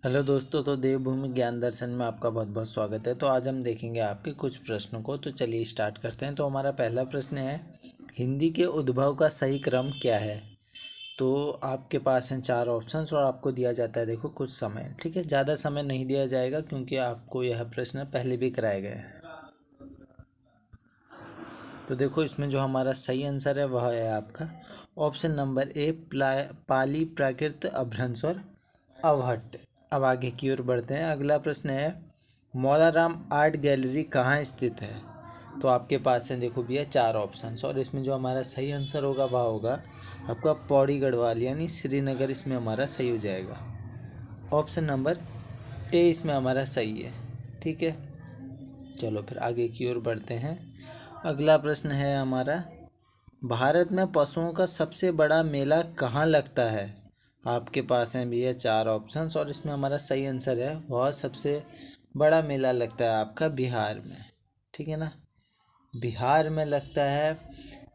Hello दोस्तों, तो देवभूमि ज्ञान दर्शन में आपका बहुत बहुत स्वागत है। तो आज हम देखेंगे आपके कुछ प्रश्नों को। तो चलिए स्टार्ट करते हैं। तो हमारा पहला प्रश्न है, हिंदी के उद्भव का सही क्रम क्या है। तो आपके पास हैं चार ऑप्शंस और आपको दिया जाता है देखो कुछ समय। ठीक है, ज़्यादा समय नहीं दिया जाएगा क्योंकि आपको यह प्रश्न पहले भी कराए गए हैं। तो देखो इसमें जो हमारा सही आंसर है वह है आपका ऑप्शन नंबर ए, पाली, प्राकृत, अपभ्रंश और अवहट्ट। अब आगे की ओर बढ़ते हैं। अगला प्रश्न है, मौलाराम आर्ट गैलरी कहाँ स्थित है। तो आपके पास है देखो भैया चार ऑप्शंस और इसमें जो हमारा सही आंसर होगा वह होगा आपका पौड़ी गढ़वाल यानी श्रीनगर। इसमें हमारा सही हो जाएगा। ऑप्शन नंबर ए इसमें हमारा सही है। ठीक है, चलो फिर आगे की ओर बढ़ते हैं। अगला प्रश्न है हमारा, भारत में पशुओं का सबसे बड़ा मेला कहाँ लगता है। आपके पास हैं भैया चार ऑप्शंस और इसमें हमारा सही आंसर है वह सबसे बड़ा मेला लगता है आपका बिहार में। ठीक है ना, बिहार में लगता है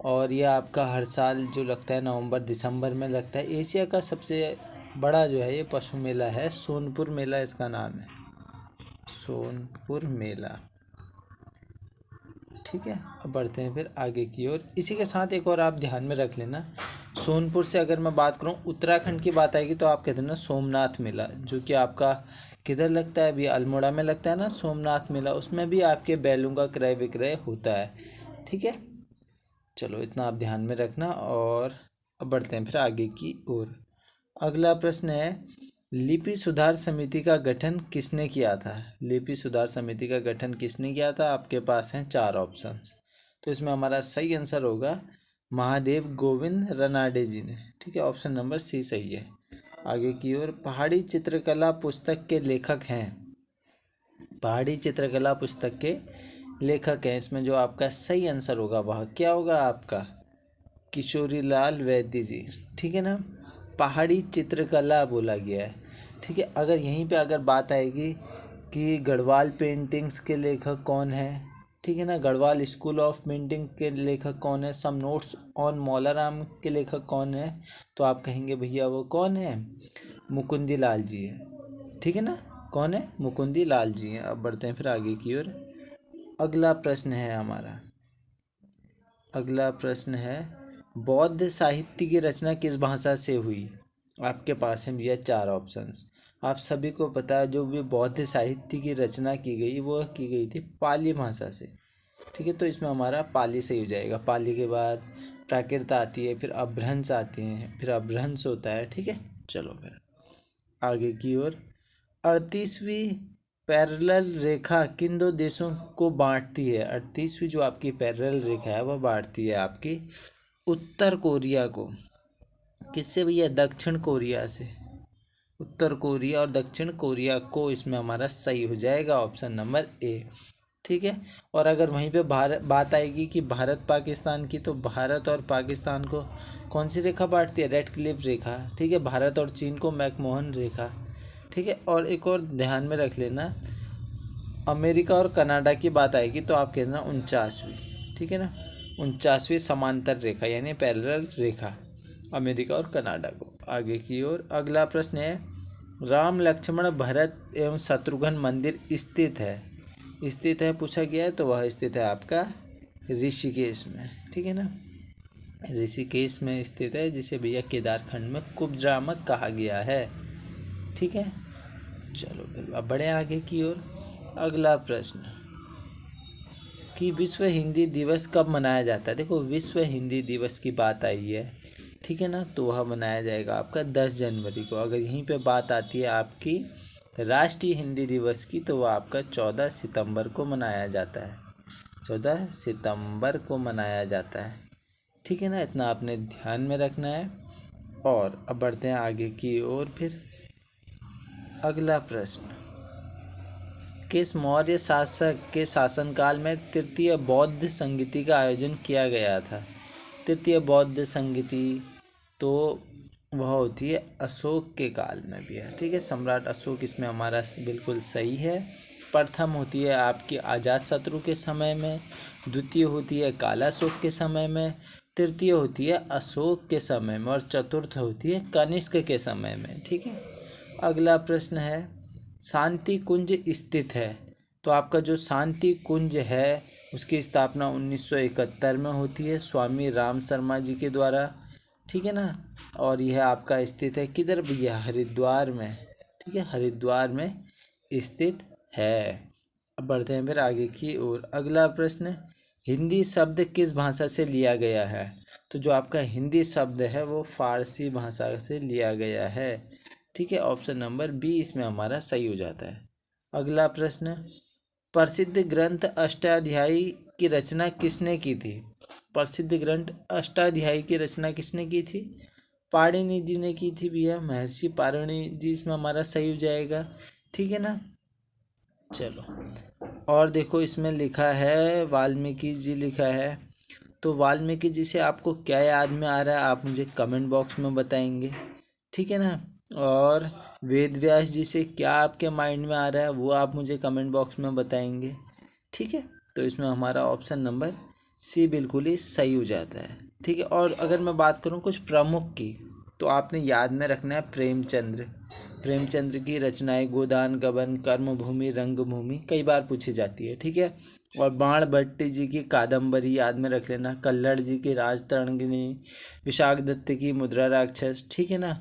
और यह आपका हर साल जो लगता है नवंबर दिसंबर में लगता है। एशिया का सबसे बड़ा जो है ये पशु मेला है, सोनपुर मेला इसका नाम है, सोनपुर मेला। ठीक है, अब बढ़ते हैं फिर आगे की ओर। इसी के साथ एक और आप ध्यान में रख लेना, सोनपुर से अगर मैं बात करूं उत्तराखंड की बात आएगी तो आप कहते हैं ना सोमनाथ मेला, जो कि आपका किधर लगता है अभी, अल्मोड़ा में लगता है ना सोमनाथ मेला। उसमें भी आपके बैलों का क्रय विक्रय होता है। ठीक है, चलो इतना आप ध्यान में रखना। और अब बढ़ते हैं फिर आगे की ओर। अगला प्रश्न है, लिपि सुधार समिति का गठन किसने किया था। लिपि सुधार समिति का गठन किसने किया था। आपके पास हैं चार ऑप्शंस। तो इसमें हमारा सही आंसर होगा महादेव गोविंद रनाडे जी ने। ठीक है, ऑप्शन नंबर सी सही है। आगे की ओर, पहाड़ी चित्रकला पुस्तक के लेखक हैं। पहाड़ी चित्रकला पुस्तक के लेखक हैं। इसमें जो आपका सही आंसर होगा वह क्या होगा आपका किशोरी लाल वैद्य जी। ठीक है ना, पहाड़ी चित्रकला बोला गया है। ठीक है, अगर यहीं पे अगर बात आएगी कि गढ़वाल पेंटिंग्स के लेखक कौन है, ठीक है ना, गढ़वाल स्कूल ऑफ पेंटिंग के लेखक कौन है, सम नोट्स ऑन मौलाराम के लेखक कौन है, तो आप कहेंगे भैया वो कौन है, मुकुंदी लाल जी है। ठीक है ना, कौन है, मुकुंदी लाल जी हैं। अब बढ़ते हैं फिर आगे की ओर। अगला प्रश्न है हमारा, अगला प्रश्न है, बौद्ध साहित्य की रचना किस भाषा से हुई। आपके पास है भैया चार ऑप्शंस। आप सभी को पता है जो भी बौद्ध साहित्य की रचना की गई वो की गई थी पाली भाषा से। ठीक है, तो इसमें हमारा पाली सही हो जाएगा। पाली के बाद प्राकृत आती है, फिर अपभ्रंश आती हैं, फिर अपभ्रंश होता है। ठीक है, चलो फिर आगे की ओर। 38वीं पैरेलल रेखा किन दो देशों को बांटती है। 38वीं जो आपकी पैरेलल रेखा है वह बांटती है आपकी उत्तर कोरिया को। किससे भैया, दक्षिण कोरिया से। उत्तर कोरिया और दक्षिण कोरिया को, इसमें हमारा सही हो जाएगा ऑप्शन नंबर ए। ठीक है, और अगर वहीं पे भारत बात आएगी कि भारत पाकिस्तान की, तो भारत और पाकिस्तान को कौन सी रेखा बांटती है, रेड क्लिफ रेखा। ठीक है, भारत और चीन को मैकमोहन रेखा। ठीक है, और एक और ध्यान में रख लेना, अमेरिका और कनाडा की बात आएगी तो आप कहना 49वीं। ठीक है ना, 49वीं समांतर रेखा यानी पैरेलल रेखा अमेरिका और कनाडा को। आगे की ओर अगला प्रश्न है, राम लक्ष्मण भरत एवं शत्रुघ्न मंदिर स्थित है पूछा गया है, तो वह स्थित है आपका ऋषिकेश में। ठीक है ना, ऋषिकेश में स्थित है, जिसे भैया केदारखंड में कुब्जरामक कहा गया है। ठीक है, चलो फिर अब बढ़े आगे की ओर। अगला प्रश्न कि विश्व हिंदी दिवस कब मनाया जाता है। देखो विश्व हिंदी दिवस की बात आई है, ठीक है ना, तो वह मनाया जाएगा आपका 10 जनवरी को। अगर यहीं पे बात आती है आपकी राष्ट्रीय हिंदी दिवस की, तो वह आपका 14 सितंबर को मनाया जाता है। 14 सितंबर को मनाया जाता है। ठीक है ना, इतना आपने ध्यान में रखना है। और अब बढ़ते हैं आगे की ओर। फिर अगला प्रश्न, किस मौर्य शासक के शासनकाल में तृतीय बौद्ध संगीति का आयोजन किया गया था। तृतीय बौद्ध संगीति तो वह होती है अशोक के काल में भी है। ठीक है, सम्राट अशोक इसमें हमारा बिल्कुल सही है। प्रथम होती है आपकी अजातशत्रु के समय में, द्वितीय होती है कालाशोक के समय में, तृतीय होती है अशोक के समय में और चतुर्थ होती है कनिष्क के समय में। ठीक है, अगला प्रश्न है, शांति कुंज स्थित है? तो आपका जो शांति कुंज है उसकी स्थापना 1971 में होती है स्वामी राम शर्मा जी के द्वारा, ठीक है ना। और यह आपका स्थित है किधर भैया? हरिद्वार में, ठीक है, हरिद्वार में स्थित है। अब बढ़ते हैं फिर आगे की ओर। अगला प्रश्न, हिंदी शब्द किस भाषा से लिया गया है? तो जो आपका हिंदी शब्द है वो फारसी भाषा से लिया गया है, ठीक है। ऑप्शन नंबर बी इसमें हमारा सही हो जाता है। अगला प्रश्न, प्रसिद्ध ग्रंथ अष्टाध्यायी की रचना किसने की थी? प्रसिद्ध ग्रंथ अष्टाध्यायी की रचना किसने की थी? पाणिनि जी ने की थी भैया, महर्षि पाणिनि जी इसमें हमारा सही हो जाएगा, ठीक है ना। चलो, और देखो इसमें लिखा है वाल्मीकि जी लिखा है, तो वाल्मीकि जी से आपको क्या याद में आ रहा है आप मुझे कमेंट बॉक्स में बताएंगे, ठीक है ना। और वेद व्यास जी से क्या आपके माइंड में आ रहा है वो आप मुझे कमेंट बॉक्स में बताएंगे, ठीक है। तो इसमें हमारा ऑप्शन नंबर सी बिल्कुल ही सही हो जाता है, ठीक है। और अगर मैं बात करूँ कुछ प्रमुख की, तो आपने याद में रखना है प्रेमचंद्र की रचनाएं गोदान गबन कर्मभूमि रंगभूमि कई बार पूछी जाती है, ठीक है। और बाणभट्ट जी की कादम्बरी याद में रख लेना, कल्लड़ जी की राजतरंगिणी, विशाख दत्त की मुद्रा राक्षस, ठीक है ना।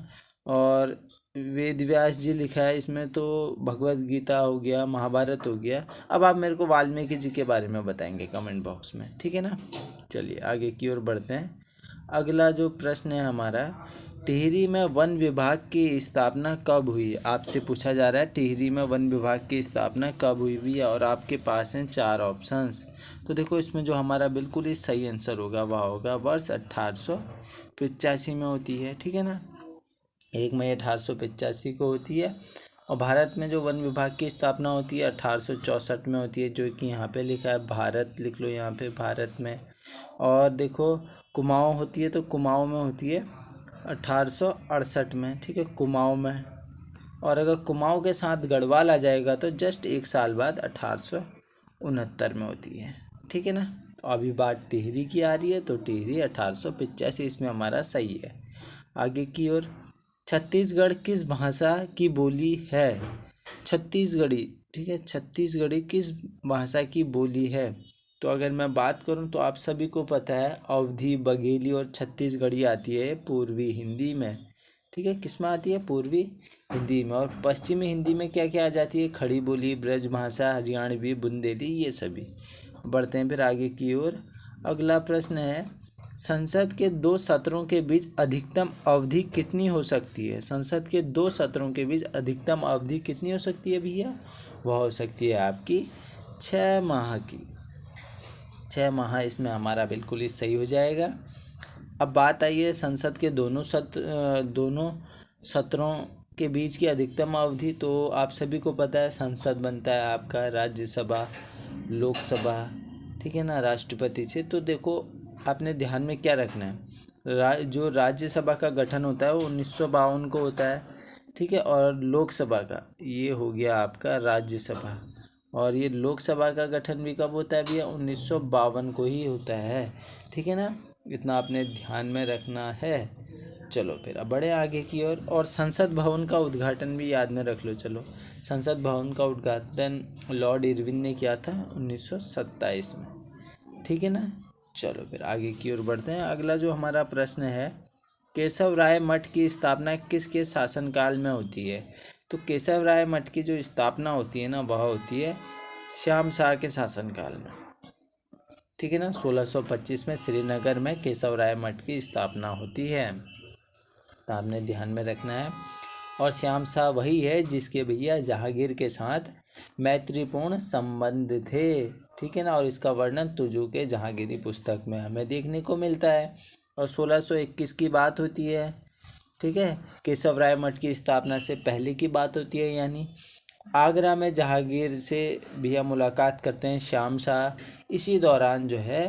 और वेद व्यास जी लिखा है इसमें, तो भगवत गीता हो गया, महाभारत हो गया। अब आप मेरे को वाल्मीकि जी के बारे में बताएंगे कमेंट बॉक्स में, ठीक है ना। चलिए आगे की ओर बढ़ते हैं। अगला जो प्रश्न है हमारा, टिहरी में वन विभाग की स्थापना कब हुई? आपसे पूछा जा रहा है टिहरी में वन विभाग की स्थापना कब हुई भी, और आपके पास हैं 4 ऑप्शंस। तो देखो इसमें जो हमारा बिल्कुल ही सही आंसर होगा वह होगा वर्ष 1885 में होती है, ठीक है ना। 1 मई 1885 को होती है। और भारत में जो वन विभाग की स्थापना होती है 1864 में होती है, जो कि यहाँ पे लिखा है भारत, लिख लो यहाँ पे भारत में। और देखो कुमाऊँ होती है, तो कुमाऊँ में होती है 1868 में, ठीक है, कुमाऊँ में। और अगर कुमाऊँ के साथ गढ़वाल आ जाएगा तो जस्ट 1 साल बाद 1869 में होती है, ठीक है ना। तो अभी बात टिहरी की आ रही है, तो टिहरी 1885 इसमें हमारा सही है। आगे की ओर, छत्तीसगढ़ किस भाषा की बोली है? छत्तीसगढ़ी, ठीक है, छत्तीसगढ़ी किस भाषा की बोली है? तो अगर मैं बात करूं तो आप सभी को पता है अवधी, बघेली और छत्तीसगढ़ी आती है पूर्वी हिंदी में, ठीक है। किस में आती है? पूर्वी हिंदी में। और पश्चिमी हिंदी में क्या क्या आ जाती है? खड़ी बोली, ब्रज भाषा, हरियाणवी, बुंदेली, ये सभी। बढ़ते हैं फिर आगे की ओर। अगला प्रश्न है, संसद के 2 सत्रों के बीच अधिकतम अवधि कितनी हो सकती है? संसद के 2 सत्रों के बीच अधिकतम अवधि कितनी हो सकती है भैया? वह हो सकती है आपकी 6 माह की। 6 माह इसमें हमारा बिल्कुल ही सही हो जाएगा। अब बात आई है संसद के दोनों सत्रों के बीच की अधिकतम अवधि। तो आप सभी को पता है संसद बनता है आपका राज्यसभा, लोकसभा, ठीक है ना, राष्ट्रपति से। तो देखो आपने ध्यान में क्या रखना है, जो राज्यसभा का गठन होता है वो 1952 को होता है, ठीक है। और लोकसभा का ये हो गया आपका राज्यसभा, और ये लोकसभा का गठन भी कब होता है भैया? 1952 को ही होता है, ठीक है ना। इतना आपने ध्यान में रखना है। चलो फिर अब बड़े आगे की ओर। और संसद भवन का उद्घाटन भी याद में रख लो। चलो, संसद भवन का उद्घाटन लॉर्ड इरविन ने किया था 1927 में, ठीक है ना। चलो फिर आगे की ओर बढ़ते हैं। अगला जो हमारा प्रश्न है, केशव राय मठ की स्थापना किसके शासनकाल में होती है? तो केशव राय मठ की जो स्थापना होती है ना वह होती है श्याम शाह के शासनकाल में, ठीक है ना। 1625 में श्रीनगर में केशव राय मठ की स्थापना होती है, तो आपने ध्यान में रखना है। और श्याम शाह वही है जिसके भैया जहांगीर के साथ मैत्रीपूर्ण संबंध थे, ठीक है ना। और इसका वर्णन तुजू के जहांगीरी पुस्तक में हमें देखने को मिलता है। और 1621 की बात होती है, ठीक है, केशव राय मठ की स्थापना से पहले की बात होती है। यानी आगरा में जहांगीर से भैया मुलाकात करते हैं श्याम शाह। इसी दौरान जो है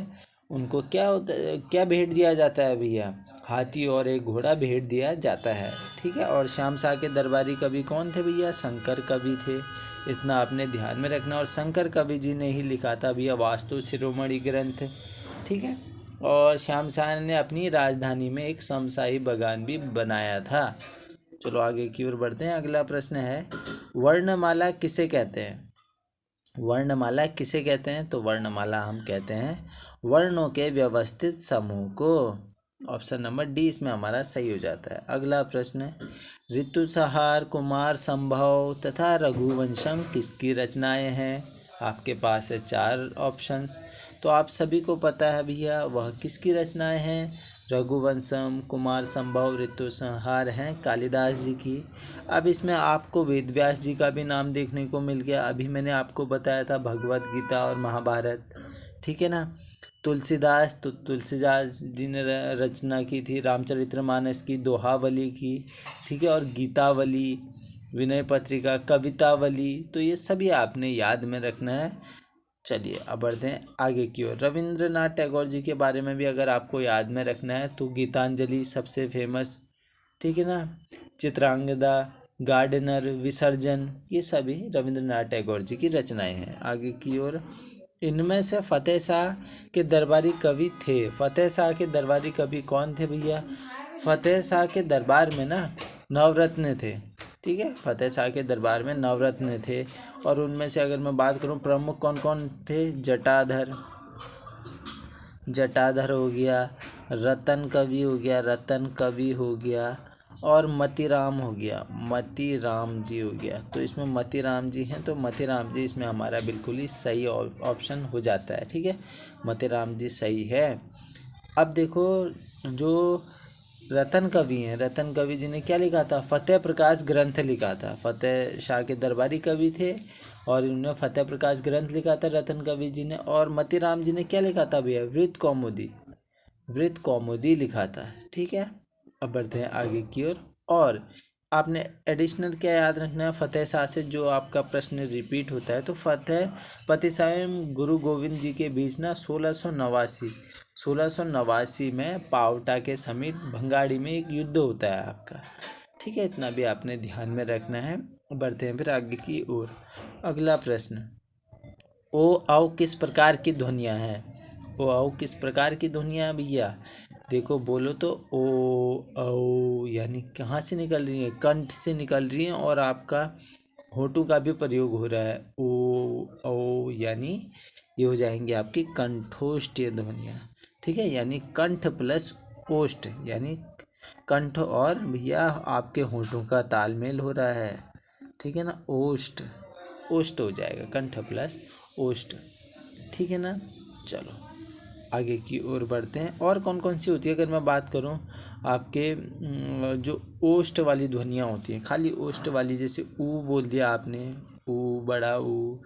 उनको क्या भेंट दिया जाता है भैया? हाथी और एक घोड़ा भेंट दिया जाता है, ठीक है। और श्याम शाह के दरबारी कवि कौन थे भैया? शंकर कवि थे, इतना आपने ध्यान में रखना। और शंकर कवि जी ने ही लिखा था भैया वास्तु शिरोमणि ग्रंथ, ठीक है। और श्याम शाह ने अपनी राजधानी में एक शमशाही बागान भी बनाया था। चलो आगे की ओर बढ़ते हैं। अगला प्रश्न है, वर्णमाला किसे कहते हैं? वर्णमाला किसे कहते हैं? तो वर्णमाला हम कहते हैं वर्णों के व्यवस्थित समूह को। ऑप्शन नंबर डी इसमें हमारा सही हो जाता है। अगला प्रश्न, ऋतुसंहार, कुमार संभव तथा रघुवंशम किसकी रचनाएं हैं? आपके पास है 4 ऑप्शंस, तो आप सभी को पता है भैया वह किसकी रचनाएं हैं। रघुवंशम, कुमार संभव, ऋतुसंहार हैं कालिदास जी की। अब इसमें आपको वेद व्यास जी का भी नाम देखने को मिल गया। अभी मैंने आपको बताया था भगवत गीता और महाभारत, ठीक है ना। तुलसीदास, तो तुलसीदास जी ने रचना की थी रामचरितमानस की, दोहावली की, ठीक है, और गीतावली, विनय पत्रिका, कवितावली, तो ये सभी आपने याद में रखना है। चलिए अब बढ़ते हैं आगे की ओर। रविंद्रनाथ टैगोर जी के बारे में भी अगर आपको याद में रखना है तो गीतांजलि सबसे फेमस, ठीक है ना, चित्रांगदा, गार्डनर, विसर्जन, ये सभी रविंद्रनाथ टैगोर जी की रचनाएं हैं। आगे की ओर, इनमें से फतेह शाह के दरबारी कवि थे। फतेह शाह के दरबारी कवि कौन थे भैया? फतेह शाह के दरबार में ना नवरत्न थे, ठीक है, फतेह शाह के दरबार में नवरत्न थे। और उनमें से अगर मैं बात करूं प्रमुख कौन कौन थे, जटाधर, जटाधर हो गया, रतन कवि हो गया, रतन कवि हो गया, और मतीराम हो गया, मतीराम जी हो गया। तो इसमें मतीराम जी हैं, तो मतीराम जी इसमें हमारा बिल्कुल ही सही ऑप्शन हो जाता है, ठीक है, मतीराम जी सही है। अब देखो जो रतन कवि हैं, रतन कवि जी ने क्या लिखा था? फतेह प्रकाश ग्रंथ लिखा था। फतेह शाह के दरबारी कवि थे और इन्होंने फतेह प्रकाश ग्रंथ लिखा था रतन कवि जी ने। और मतीराम जी ने क्या लिखा था भैया? वृत्त कौमुदी, वृत्त कौमुदी लिखा था, ठीक है। अब बढ़ते हैं आगे की ओर। और आपने एडिशनल क्या याद रखना है फतेह शाह से, जो आपका प्रश्न रिपीट होता है, तो फतेह पतिसायम गुरु गोविंद जी के बीच ना 1689 में पावटा के समीप भंगाड़ी में एक युद्ध होता है आपका, ठीक है, इतना भी आपने ध्यान में रखना है। बढ़ते हैं फिर आगे की ओर। अगला प्रश्न, ओ औ किस प्रकार की ध्वनियाँ हैं? ओ औ किस प्रकार की ध्वनियाँ भैया? देखो बोलो तो ओ औ यानी कहाँ से निकल रही है? कंठ से निकल रही हैं, और आपका होठों का भी प्रयोग हो रहा है। ओ औ यानी ये हो जाएंगे आपकी कंठोष्ठीय ध्वनियाँ, ठीक है, यानी कंठ प्लस ओष्ठ, यानी कंठ और भैया आपके होठों का तालमेल हो रहा है, ठीक है ना, ओष्ठ, ओष्ठ हो जाएगा, कंठ प्लस ओष्ठ, ठीक है ना। चलो आगे की ओर बढ़ते हैं। और कौन कौन सी होती है अगर मैं बात करूं आपके जो ओष्ठ वाली ध्वनियाँ होती हैं, खाली ओष्ठ वाली, जैसे ऊ बोल दिया आपने, ऊ बड़ा ऊ,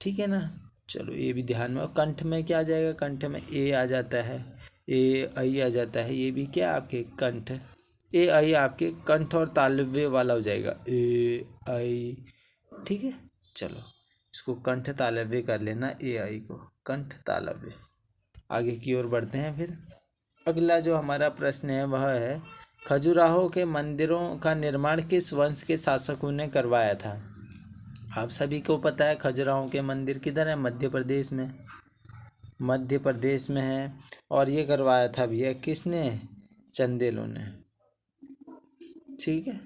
ठीक है ना। चलो ये भी ध्यान में। और कंठ में क्या आ जाएगा? कंठ में ए आ जाता है, ए आई आ जाता है, ये भी क्या आपके कंठ, ए आई आपके कंठ और तालव्य वाला हो जाएगा, ए आई, ठीक है। चलो इसको कंठ तालव्य कर लेना, ए आई को कंठ तालव्य। आगे की ओर बढ़ते हैं फिर। अगला जो हमारा प्रश्न है वह है, खजुराहो के मंदिरों का निर्माण किस वंश के शासकों ने करवाया था? आप सभी को पता है खजुराहो के मंदिर किधर है? मध्य प्रदेश में, मध्य प्रदेश में है। और ये करवाया था भैया किसने? चंदेलों ने, ठीक है,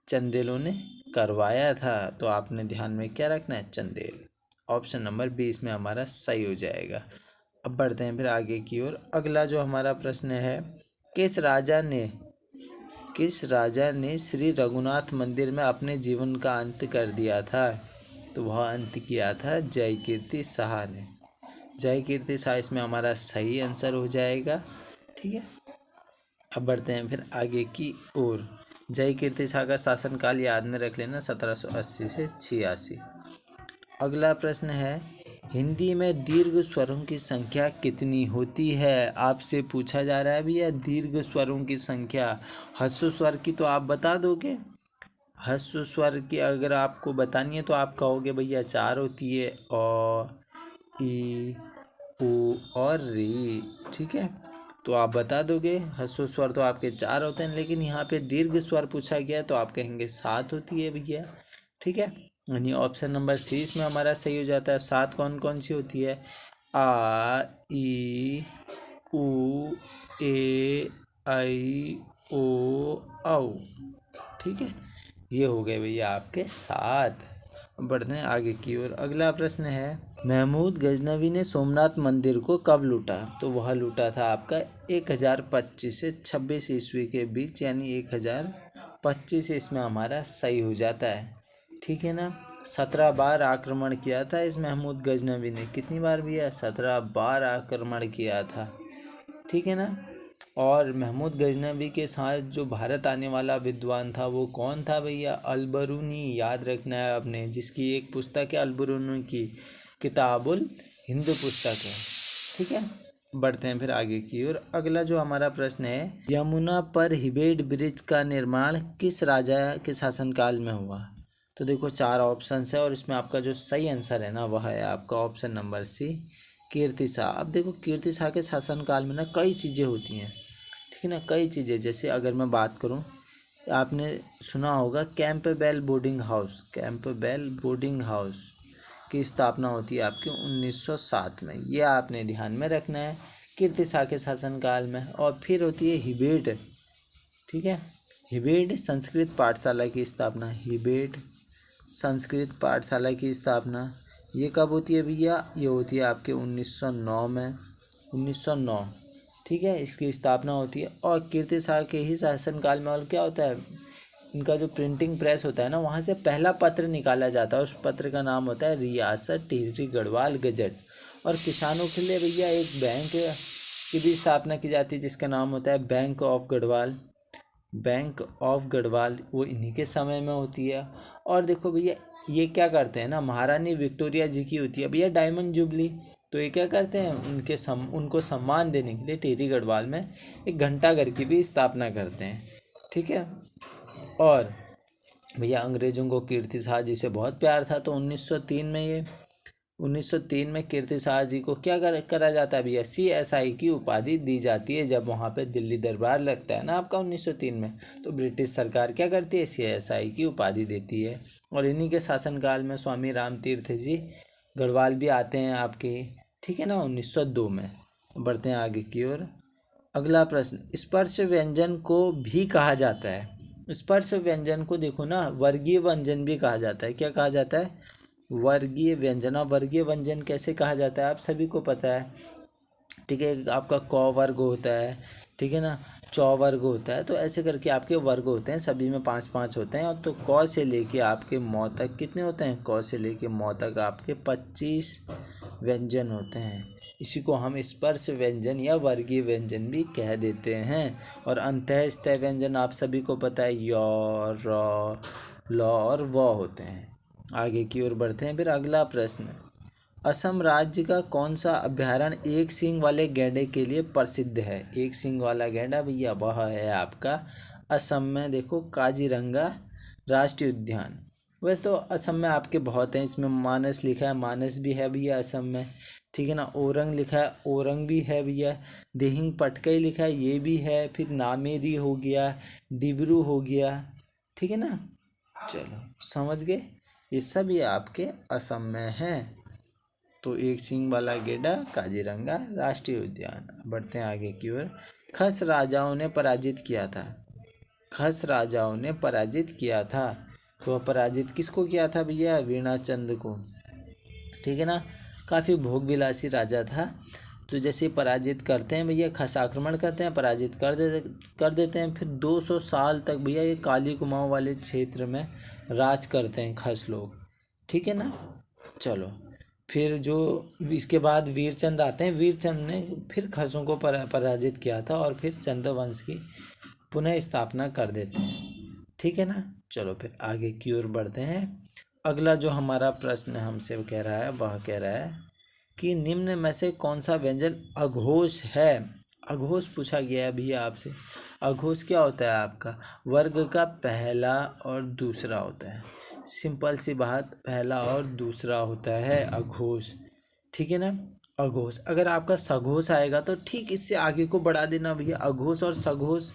चंदेलों ने करवाया था। तो आपने ध्यान में क्या रखना है? चंदेल। ऑप्शन नंबर 20 में हमारा सही हो जाएगा। अब बढ़ते हैं फिर आगे की ओर। अगला जो हमारा प्रश्न है, किस राजा ने श्री रघुनाथ मंदिर में अपने जीवन का अंत कर दिया था? तो वह अंत किया था जयकीर्ति शाह ने। जयकीर्ति शाह इसमें हमारा सही आंसर हो जाएगा, ठीक है। अब बढ़ते हैं फिर आगे की ओर। जयकीर्ति शाह का शासनकाल याद में रख लेना, 1780 से 86। अगला प्रश्न है, हिंदी में दीर्घ स्वरों की संख्या कितनी होती है? आपसे पूछा जा रहा है भैया दीर्घ स्वरों की संख्या। ह्रस्व स्वर की तो आप बता दोगे, ह्रस्व स्वर की अगर आपको बतानी है तो आप कहोगे भैया 4 होती है, अ, ई, उ और री, ठीक है, तो आप बता दोगे। ह्रस्व स्वर तो आपके 4 होते हैं, लेकिन यहाँ पे दीर्घ स्वर पूछा गया तो आप कहेंगे 7 होती है भैया, ठीक है, यानी ऑप्शन नंबर सी इसमें हमारा सही हो जाता है। 7 कौन कौन सी होती है? आ, ई, उ, ए, आई, ओ, औ, ठीक है। ये हो गए भैया आपके 7। बढ़ते हैं आगे की ओर। अगला प्रश्न है, महमूद गजनवी ने सोमनाथ मंदिर को कब लूटा? तो वह लूटा था आपका 1025 से 26 ईस्वी के बीच, यानी 1025 इसमें हमारा सही हो जाता है। ठीक है ना। 17 बार आक्रमण किया था इस महमूद गजनवी ने। कितनी बार भैया? 17 बार आक्रमण किया था। ठीक है ना। और महमूद गजनवी के साथ जो भारत आने वाला विद्वान था वो कौन था भैया? अलबरूनी। याद रखना है आपने, जिसकी एक पुस्तक है अलबरूनी की, किताबुल हिंद पुस्तक है। ठीक है। बढ़ते हैं फिर आगे की ओर। अगला जो हमारा प्रश्न है, यमुना पर हिबेड ब्रिज का निर्माण किस राजा के शासनकाल में हुआ? तो देखो 4 ऑप्शंस है और इसमें आपका जो सही आंसर है ना वह है आपका ऑप्शन नंबर सी, कीर्ति शाह। अब देखो कीर्ति शाह के शासनकाल में ना कई चीज़ें होती हैं। ठीक है ना, कई चीज़ें। जैसे अगर मैं बात करूं, आपने सुना होगा Campbell boarding house. Campbell boarding house की स्थापना होती है आपकी 1907 में। ये आपने ध्यान में रखना है, कीर्ति शाह के शासनकाल में। और फिर होती है हिबेड। ठीक है, हिबेड संस्कृत पाठशाला की स्थापना। हिबेड संस्कृत पाठशाला की स्थापना ये कब होती है भैया? ये होती है आपके 1909 में। 1909। ठीक है, इसकी स्थापना होती है। और कीर्ति शाह के ही शासनकाल में और क्या होता है, इनका जो प्रिंटिंग प्रेस होता है ना, वहाँ से पहला पत्र निकाला जाता है। उस पत्र का नाम होता है रियासत टिहरी गढ़वाल गजट। और किसानों के लिए भैया एक बैंक की भी स्थापना की जाती है जिसका नाम होता है bank of Garhwal. Bank of Garhwal वो इन्हीं के समय में होती है। और देखो भैया ये क्या करते हैं ना, महारानी विक्टोरिया जी की होती है भैया डायमंड जुबली। तो ये क्या करते हैं, उनको सम्मान देने के लिए टिहरी गढ़वाल में एक घंटाघर की भी स्थापना करते हैं। ठीक है। और भैया अंग्रेजों को कीर्ति शाह जी से बहुत प्यार था, तो 1903 में कीर्ति शाह जी को क्या करा जाता है भैया? CSI की उपाधि दी जाती है। जब वहाँ पे दिल्ली दरबार लगता है ना आपका 1903 में, तो ब्रिटिश सरकार क्या करती है? CSI की उपाधि देती है। और इन्हीं के शासनकाल में स्वामी राम तीर्थ जी गढ़वाल भी आते हैं आपके। ठीक है ना, 1902 में। बढ़ते हैं आगे की ओर। अगला प्रश्न, स्पर्श व्यंजन को भी कहा जाता है। स्पर्श व्यंजन को देखो ना वर्गीय व्यंजन भी कहा जाता है। क्या कहा जाता है? वर्गीय व्यंजन। और वर्गीय व्यंजन कैसे कहा जाता है आप सभी को पता है। ठीक है, आपका क वर्ग होता है, ठीक है ना, चौ वर्ग होता है। तो ऐसे करके आपके वर्ग होते हैं, सभी में 5-5 होते हैं। और तो क से लेके आपके मौ तक कितने होते हैं? क से लेके मौ तक आपके 25 व्यंजन होते हैं। इसी को हम स्पर्श व्यंजन या वर्गीय व्यंजन भी कह देते हैं। और अंतःस्थय व्यंजन आप सभी को पता है, य, र, ल और व होते हैं। आगे की ओर बढ़ते हैं। फिर अगला प्रश्न, असम राज्य का कौन सा अभ्यारण्य एक सींग वाले गैंडे के लिए प्रसिद्ध है? एक सींग वाला गैंडा भैया वह है आपका असम में देखो काजीरंगा राष्ट्रीय उद्यान। वैसे तो असम में आपके बहुत हैं, इसमें मानस लिखा है, मानस भी है भैया असम में। ठीक है ना, ओरंग लिखा है, ओरंग भी है भैया। दिहिंग पटकई लिखा है, ये भी है। फिर नामेरी हो गया, डिब्रू हो गया। ठीक है ना, चलो समझ गए, ये सब ये आपके असम में है। तो एक सींग वाला गैंडा काजीरंगा राष्ट्रीय उद्यान। बढ़ते हैं आगे की ओर। खस राजाओं ने पराजित किया था। खस राजाओं ने पराजित किया था, तो वह पराजित किसको किया था भैया? वीणाचंद को। ठीक है ना, काफ़ी भोगविलासी राजा था। तो जैसे पराजित करते हैं भैया, खस आक्रमण करते हैं, पराजित कर देते हैं। फिर 200 साल तक भैया ये काली कुमाऊँ वाले क्षेत्र में राज करते हैं खस लोग। ठीक है ना, चलो फिर जो इसके बाद वीरचंद आते हैं। वीरचंद ने फिर खसों को पराजित किया था और फिर चंद वंश की पुनः स्थापना कर देते हैं। ठीक है ना, चलो फिर आगे की ओर बढ़ते हैं। अगला जो हमारा प्रश्न हमसे कह रहा है वह कह रहा है कि निम्न में से कौन सा व्यंजन अघोष है? अघोष पूछा गया है भैया आपसे। अघोष क्या होता है आपका? वर्ग का पहला और दूसरा होता है। सिंपल सी बात, पहला और दूसरा होता है अघोष। ठीक है ना, अघोष। अगर आपका सघोष आएगा तो ठीक इससे आगे को बढ़ा देना भैया, अघोष और सघोष,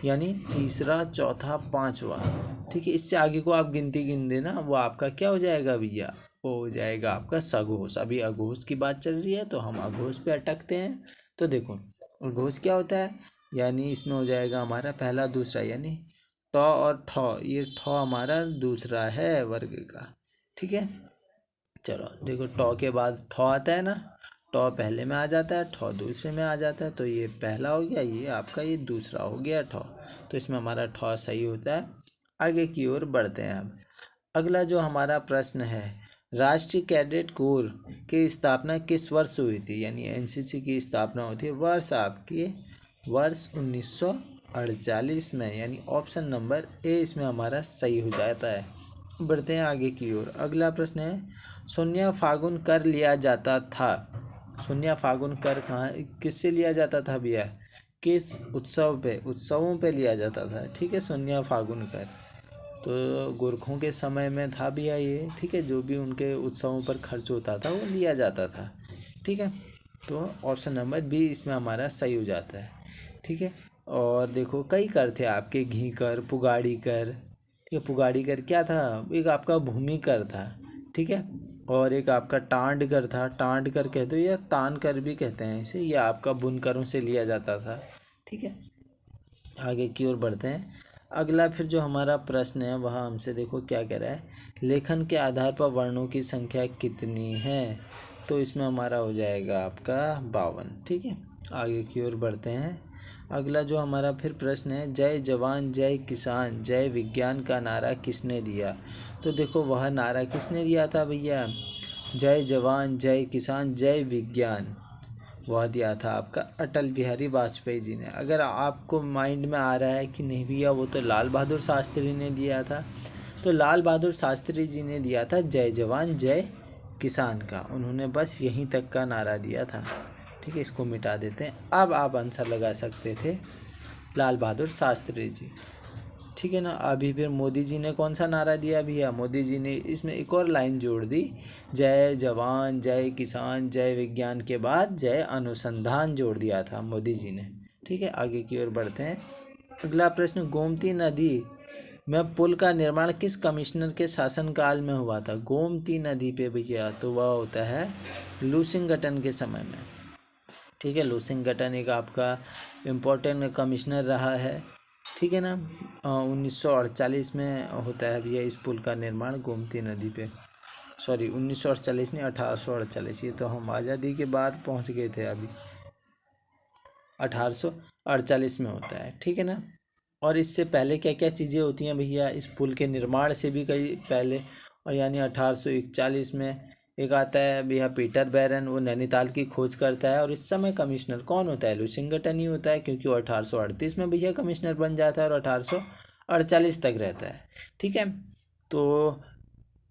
यानी तीसरा, चौथा, पांचवा। ठीक है, इससे आगे को आप गिनती गिन देना, वो आपका क्या हो जाएगा भैया? वो हो जाएगा आपका सघोष। अभी अघोष की बात चल रही है तो हम अघोष पे अटकते हैं। तो देखो अघोष क्या होता है, यानी इसमें हो जाएगा हमारा पहला दूसरा, यानी टॉ और ठॉ, ये ठॉ हमारा दूसरा है वर्ग का, ठीक है। चलो देखो, टॉ के बाद ठॉ आता है ना, टॉ पहले में आ जाता है, ठॉ दूसरे में आ जाता है, तो ये पहला हो गया, ये आपका ये दूसरा हो गया ठॉ, तो इसमें हमारा ठॉ सही होता है। आगे की ओर बढ़ते हैं अब। अगला जो हमारा प्रश्न है, राष्ट्रीय कैडेट कोर की स्थापना किस वर्ष हुई थी, यानी एनसीसी की स्थापना होती है, वर्ष आपकी वर्ष 1948 में, यानी ऑप्शन नंबर ए इसमें हमारा सही हो जाता है। बढ़ते हैं आगे की ओर। अगला प्रश्न है, शून्य फागुन कर लिया जाता था, शून्य फागुन कर कहाँ किससे लिया जाता था भैया, किस उत्सव पे, उत्सवों पे लिया जाता था, ठीक है, शून्य फागुन कर तो गोरखों के समय में था भैया ये, ठीक है, जो भी उनके उत्सवों पर खर्च होता था वो लिया जाता था, ठीक है, तो ऑप्शन नंबर बी इसमें हमारा सही हो जाता है, ठीक है। और देखो कई कर थे आपके, घी कर, पुगाड़ी कर, ठीक है, पुगाड़ी कर क्या था, एक आपका भूमि कर था, ठीक है, और एक आपका टांड कर था, टांड कर कहते हो या तान कर भी कहते हैं इसे, ये आपका बुनकरों से लिया जाता था, ठीक है। आगे की ओर बढ़ते हैं। अगला फिर जो हमारा प्रश्न है वह हमसे देखो क्या कह रहा है, लेखन के आधार पर वर्णों की संख्या कितनी है, तो इसमें हमारा हो जाएगा आपका 52, ठीक है। आगे की ओर बढ़ते हैं। अगला जो हमारा फिर प्रश्न है, जय जवान जय किसान जय विज्ञान का नारा किसने दिया, तो देखो वह नारा किसने दिया था भैया, जय जवान जय किसान जय विज्ञान, वह दिया था आपका अटल बिहारी वाजपेयी जी ने। अगर आपको माइंड में आ रहा है कि नहीं भैया वो तो लाल बहादुर शास्त्री ने दिया था, तो लाल बहादुर शास्त्री जी ने दिया था जय जवान जय किसान का, उन्होंने बस यहीं तक का नारा दिया था, ठीक है, इसको मिटा देते हैं। अब आप आंसर लगा सकते थे लाल बहादुर शास्त्री जी, ठीक है ना। अभी फिर मोदी जी ने कौन सा नारा दिया भैया, मोदी जी ने इसमें एक और लाइन जोड़ दी, जय जवान जय किसान जय विज्ञान के बाद जय अनुसंधान जोड़ दिया था मोदी जी ने, ठीक है। आगे की ओर बढ़ते हैं। अगला प्रश्न, गोमती नदी में पुल का निर्माण किस कमिश्नर के शासनकाल में हुआ था, गोमती नदी पे भैया, तो वह होता है लुसिंगटन के समय में, ठीक है, लुसिंगटन एक आपका इम्पोर्टेंट कमिश्नर रहा है, ठीक है ना। 1948 में होता है भैया इस पुल का निर्माण गोमती नदी पे, सॉरी 1948 नहीं 1848, ये तो हम आज़ादी के बाद पहुंच गए थे, अभी 1848 में होता है, ठीक है ना। और इससे पहले क्या क्या चीज़ें होती हैं भैया, इस पुल के निर्माण से भी कई पहले, और यानी 1841 में एक आता है भैया पीटर बैरन, वो नैनीताल की खोज करता है, और इस समय कमिश्नर कौन होता है, लुसिंगटन ही होता है, क्योंकि वो 1838 में भैया कमिश्नर बन जाता है और 1848 तक रहता है, ठीक है। तो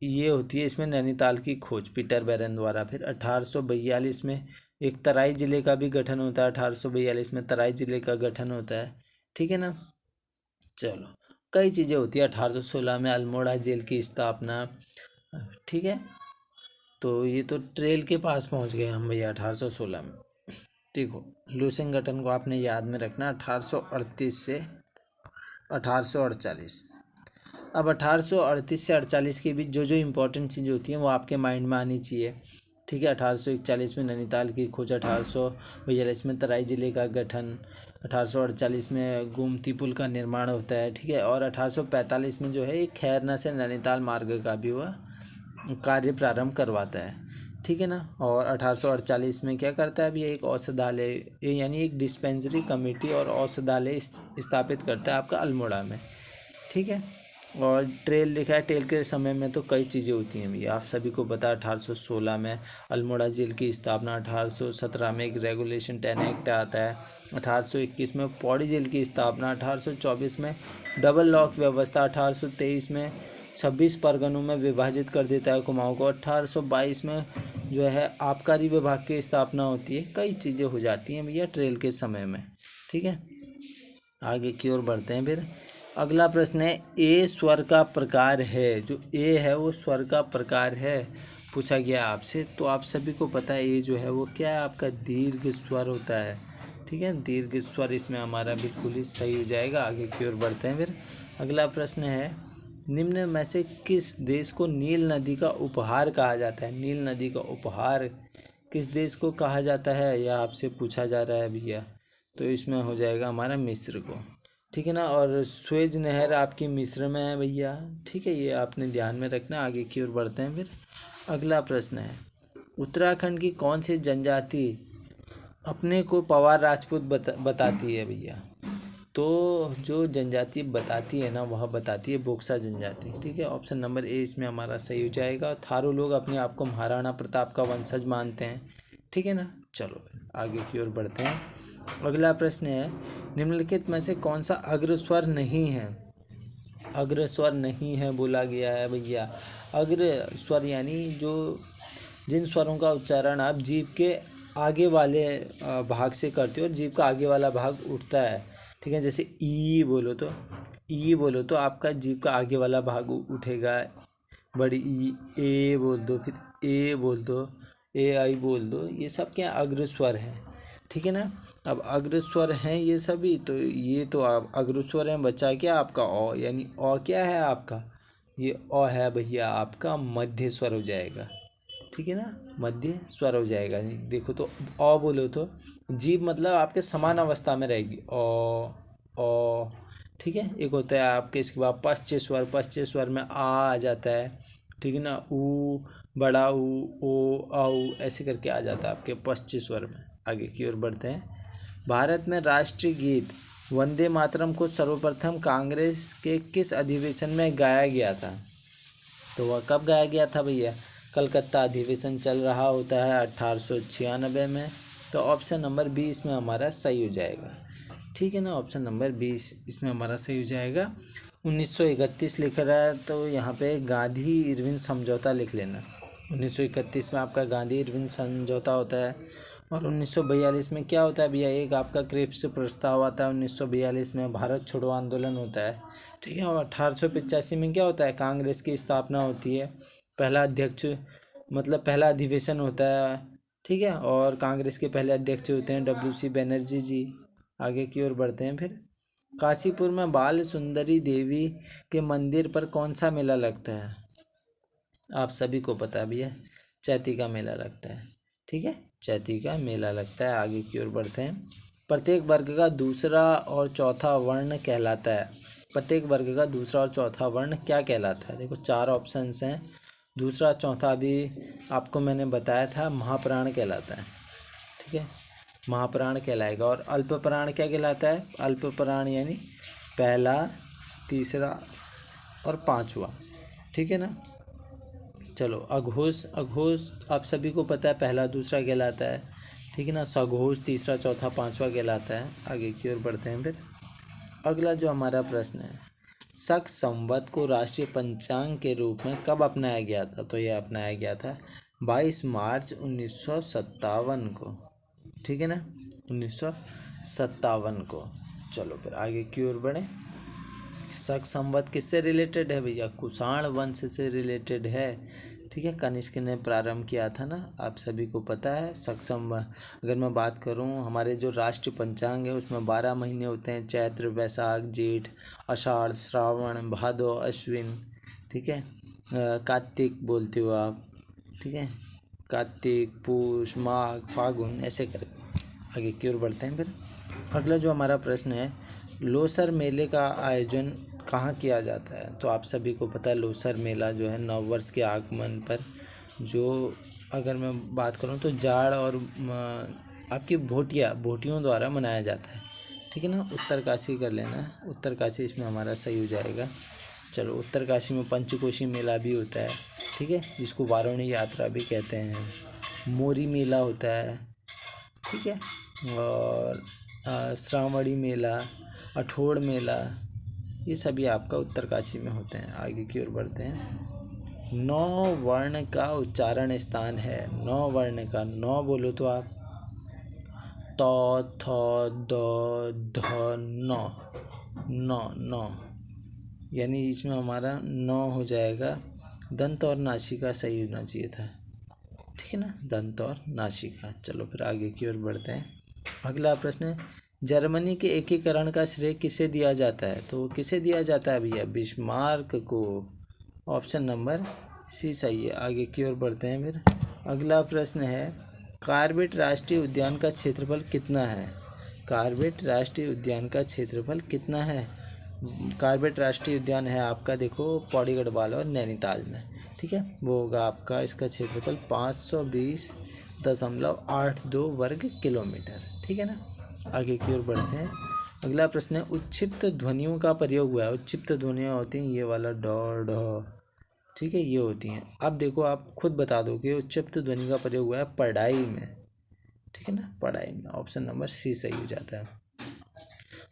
ये होती है इसमें नैनीताल की खोज पीटर बैरन द्वारा। फिर 1842 में एक तराई ज़िले का भी गठन होता है, 1842 में तराई ज़िले का गठन होता है, ठीक है ना। चलो कई चीज़ें होती है। 1816 में अल्मोड़ा जेल की स्थापना, ठीक है, तो ये तो ट्रेल के पास पहुंच गए हम भैया 1816 में, ठीक हो। लुसिंगटन को आपने याद में रखना 1838 से 1848। अब 1838 से 48 के बीच जो जो इम्पोर्टेंट चीज़ होती हैं वो आपके माइंड में आनी चाहिए, ठीक है। 1841 में नैनीताल की खोज, 1842 में तराई ज़िले का गठन, 1848 में गोमती पुल का निर्माण होता है, ठीक है, और 1845 में जो है एक खैरना से नैनीताल मार्ग का भी वह कार्य प्रारंभ करवाता है, ठीक है ना। और 1848 में क्या करता है अभी, एक औषधालय यानी एक डिस्पेंसरी कमेटी और औषधालय स्थापित करता है आपका अल्मोड़ा में, ठीक है। और ट्रेल लिखा है, ट्रेल के समय में तो कई चीज़ें होती हैं भैया, आप सभी को पता है। 1816 में अल्मोड़ा जेल की स्थापना, 1817 में एक रेगुलेशन 10 एक्ट आता है, 1821 में पौड़ी जेल की स्थापना, 1824 में डबल लॉक व्यवस्था, 1823 में 26 परगनों में विभाजित कर देता है कुमाऊं को, 1822 में जो है आबकारी विभाग की स्थापना होती है। कई चीज़ें हो जाती हैं भैया ट्रेल के समय में, ठीक है। आगे की ओर बढ़ते हैं। फिर अगला प्रश्न है, ए स्वर का प्रकार है, जो ए है वो स्वर का प्रकार है पूछा गया आपसे, तो आप सभी को पता है ए जो है वो क्या है, आपका दीर्घ स्वर होता है, ठीक है, दीर्घ स्वर इसमें हमारा बिल्कुल ही सही हो जाएगा। आगे की ओर बढ़ते हैं। फिर अगला प्रश्न है, निम्न में से किस देश को नील नदी का उपहार कहा जाता है, नील नदी का उपहार किस देश को कहा जाता है, यह आपसे पूछा जा रहा है भैया, तो इसमें हो जाएगा हमारा मिस्र को। ठीक है ना। और स्वेज नहर आपकी मिस्र में है भैया, ठीक है, ये आपने ध्यान में रखना। आगे की ओर बढ़ते हैं फिर। अगला प्रश्न है, उत्तराखंड की कौन सी जनजाति अपने को पवार राजपूत बताती है भैया? तो जो जनजाति बताती है ना, वह बताती है बोक्सा जनजाति, ठीक है। ऑप्शन नंबर ए इसमें हमारा सही हो जाएगा। थारू लोग अपने आप को महाराणा प्रताप का वंशज मानते हैं, ठीक है ना। चलो आगे की ओर बढ़ते हैं। अगला प्रश्न है, निम्नलिखित में से कौन सा अग्रस्वर नहीं है? अग्रस्वर नहीं है बोला गया है भैया। अग्रस्वर यानी जो जिन स्वरों का उच्चारण आप जीभ के आगे वाले भाग से करते हो और जीभ का आगे वाला भाग उठता है, ठीक है। जैसे ई बोलो तो आपका जीभ का आगे वाला भाग उठेगा, बड़ी ई। ए बोल दो, फिर ए बोल दो, ए आई बोल दो, ये सब क्या अग्रस्वर हैं, ठीक है ना। अब अग्रस्वर हैं ये सभी, तो ये तो आप अग्रस्वर हैं। बचा क्या आपका अ, यानी अ क्या है आपका? ये अ है भैया आपका मध्य स्वर हो जाएगा, ठीक है ना, मध्य स्वर हो जाएगा। देखो तो अ बोलो तो जीभ मतलब आपके समान अवस्था में रहेगी, अ, ठीक है। एक होता है आपके इसके बाद पश्च स्वर में आ जाता है, ठीक है ना। ऊ, बड़ा ऊ, ओ, औ ऐसे करके आ जाता है आपके पश्च स्वर में। आगे की ओर बढ़ते हैं। भारत में राष्ट्रीय गीत वंदे मातरम को सर्वप्रथम कांग्रेस के किस अधिवेशन में गाया गया था? तो वह कब गाया गया था भैया? कलकत्ता अधिवेशन चल रहा होता है 1896 में। तो ऑप्शन नंबर 20 में हमारा सही हो जाएगा, ठीक है ना। ऑप्शन नंबर 20 इसमें हमारा सही हो जाएगा। 1931 लिख रहा है तो यहाँ पे गांधी इरविन समझौता लिख लेना। 1931 में आपका गांधी इरविन समझौता होता है। और 1942 में क्या होता है भैया? एक आपका क्रिप्स प्रस्ताव आता है। 1942 में भारत छोड़ो आंदोलन होता है, ठीक है। और 1885 में क्या होता है? कांग्रेस की स्थापना होती है। पहला अध्यक्ष मतलब पहला अधिवेशन होता है, ठीक है। और कांग्रेस के पहले अध्यक्ष होते हैं WC बनर्जी जी। आगे की ओर बढ़ते हैं फिर। काशीपुर में बाल सुंदरी देवी के मंदिर पर कौन सा मेला लगता है? आप सभी को पता है भैया, चैती का मेला लगता है, ठीक है, चैती का मेला लगता है। आगे की ओर बढ़ते हैं। प्रत्येक वर्ग का दूसरा और चौथा वर्ण कहलाता है। प्रत्येक वर्ग का दूसरा और चौथा वर्ण क्या कहलाता है? देखो 4 ऑप्शंस हैं। दूसरा चौथा भी आपको मैंने बताया था, महाप्राण कहलाता है, ठीक है, महाप्राण कहलाएगा। और अल्पप्राण क्या कहलाता है? अल्पप्राण यानी पहला, तीसरा और पांचवा, ठीक है ना। चलो अघोष, अघोष आप सभी को पता है पहला दूसरा कहलाता है, ठीक है ना। सघोष तीसरा चौथा पांचवा कहलाता है। आगे की ओर बढ़ते हैं फिर। अगला जो हमारा प्रश्न है, शक संवत को राष्ट्रीय पंचांग के रूप में कब अपनाया गया था? तो यह अपनाया गया था 22 मार्च 1957 को, ठीक है ना, 1957 को। चलो फिर आगे की ओर बढ़ें। शक संवत किससे रिलेटेड है भैया? कुषाण वंश से रिलेटेड है, ठीक है। कनिष्क ने प्रारंभ किया था ना, आप सभी को पता है। सक्षम अगर मैं बात करूं, हमारे जो राष्ट्रीय पंचांग है उसमें 12 महीने होते हैं, चैत्र, वैशाख, जेठ, आषाढ़, श्रावण, भादो, अश्विन, ठीक है। कार्तिक बोलते हो आप, ठीक है, कार्तिक, पूष, माघ, फागुन, ऐसे करके आगे की ओर बढ़ते हैं फिर। अगला जो हमारा प्रश्न है, लोसर मेले का आयोजन कहाँ किया जाता है? तो आप सभी को पता है लोसर मेला जो है नववर्ष के आगमन पर, जो अगर मैं बात करूँ तो जाड़ और आपकी भोटियों द्वारा मनाया जाता है, ठीक है ना। उत्तरकाशी कर लेना, उत्तरकाशी इसमें हमारा सही हो जाएगा। चलो उत्तरकाशी में पंचकोशी मेला भी होता है, ठीक है, जिसको वारुणी यात्रा भी कहते हैं। मोरी मेला होता है, ठीक है। और श्रावणी मेला, अठोड़ मेला, ये सभी आपका उत्तरकाशी में होते हैं। आगे की ओर बढ़ते हैं। 9 वर्ण का उच्चारण स्थान है। 9 वर्ण का, 9 बोलो तो आप, त, थ, द, ध, न, यानी इसमें हमारा 9 हो जाएगा। दंत और नासिका सही होना चाहिए था, ठीक है ना, दंत और नासिका। चलो फिर आगे की ओर बढ़ते हैं। अगला प्रश्न है, जर्मनी के एकीकरण का श्रेय किसे दिया जाता है? तो किसे दिया जाता है भैया? बिस्मार्क को। ऑप्शन नंबर सी सही है। आगे की ओर बढ़ते हैं फिर। अगला प्रश्न है, कार्बेट राष्ट्रीय उद्यान का क्षेत्रफल कितना है? कॉर्बेट राष्ट्रीय उद्यान का क्षेत्रफल कितना है? कॉर्बेट राष्ट्रीय उद्यान है आपका देखो पौड़ी गढ़वाल और नैनीताल में, ठीक है। वो होगा आपका, इसका क्षेत्रफल 520.82 वर्ग किलोमीटर, ठीक है ना। आगे की ओर बढ़ते हैं। अगला प्रश्न है, उच्छिप्त ध्वनियों का प्रयोग हुआ है। उच्छिप्त ध्वनियाँ होती हैं ये वाला ड ढ, ठीक है, ये होती हैं। अब देखो आप खुद बता दो कि उच्छिप्त ध्वनि का प्रयोग हुआ है पढ़ाई में, ठीक है ना, पढ़ाई में। ऑप्शन नंबर सी सही हो जाता है।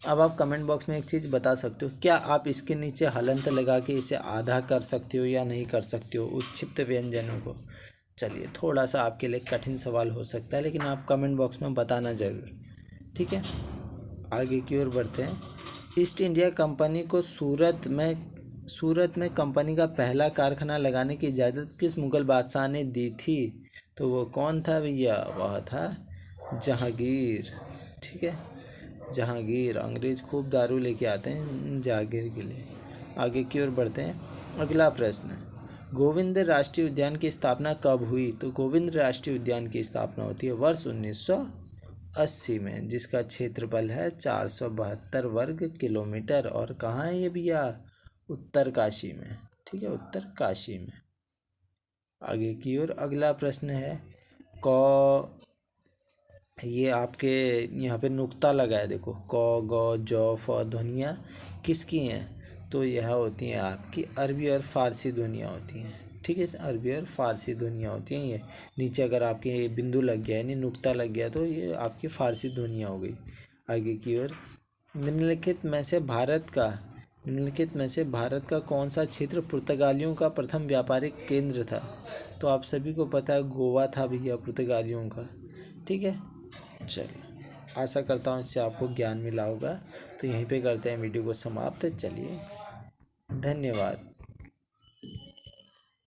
अब आप कमेंट बॉक्स में एक चीज़ बता सकते हो, क्या आप इसके नीचे हलंत लगा के इसे आधा कर सकते हो या नहीं कर सकते हो उच्छिप्त व्यंजनों को? चलिए, थोड़ा सा आपके लिए कठिन सवाल हो सकता है, लेकिन आप कमेंट बॉक्स में बताना ज़रूर, ठीक है। आगे की ओर बढ़ते हैं। ईस्ट इंडिया कंपनी को सूरत में कंपनी का पहला कारखाना लगाने की इजाज़त किस मुग़ल बादशाह ने दी थी? तो वो कौन था भैया? वह था जहांगीर, ठीक है, जहांगीर। अंग्रेज़ खूब दारू लेके आते हैं जहांगीर के लिए। आगे की ओर बढ़ते हैं। अगला प्रश्न, गोविंद राष्ट्रीय उद्यान की स्थापना कब हुई? तो गोविंद राष्ट्रीय उद्यान की स्थापना होती है वर्ष 1980 में, जिसका क्षेत्रफल है 472 वर्ग किलोमीटर। और कहाँ है ये भैया? उत्तरकाशी में, ठीक है, उत्तरकाशी में। आगे की ओर अगला प्रश्न है, क ये आपके यहाँ पे नुक्ता लगा है देखो, क ग ज फ ध्वनियाँ किसकी हैं? तो यह होती हैं आपकी अरबी और फ़ारसी ध्वनियाँ होती हैं, ठीक है, अरबी और फ़ारसी ध्वनियाँ होती हैं। ये नीचे अगर आपके ये बिंदु लग गया यानी नुक्ता लग गया तो ये आपकी फ़ारसी ध्वनियाँ हो गई। आगे की ओर, निम्नलिखित में से भारत का कौन सा क्षेत्र पुर्तगालियों का प्रथम व्यापारिक केंद्र था? तो आप सभी को पता है गोवा था भैया पुर्तगालियों का, ठीक है। चलिए, आशा करता हूँ इससे आपको ज्ञान मिला होगा। तो यहीं पे करते हैं वीडियो को समाप्त। चलिए, धन्यवाद।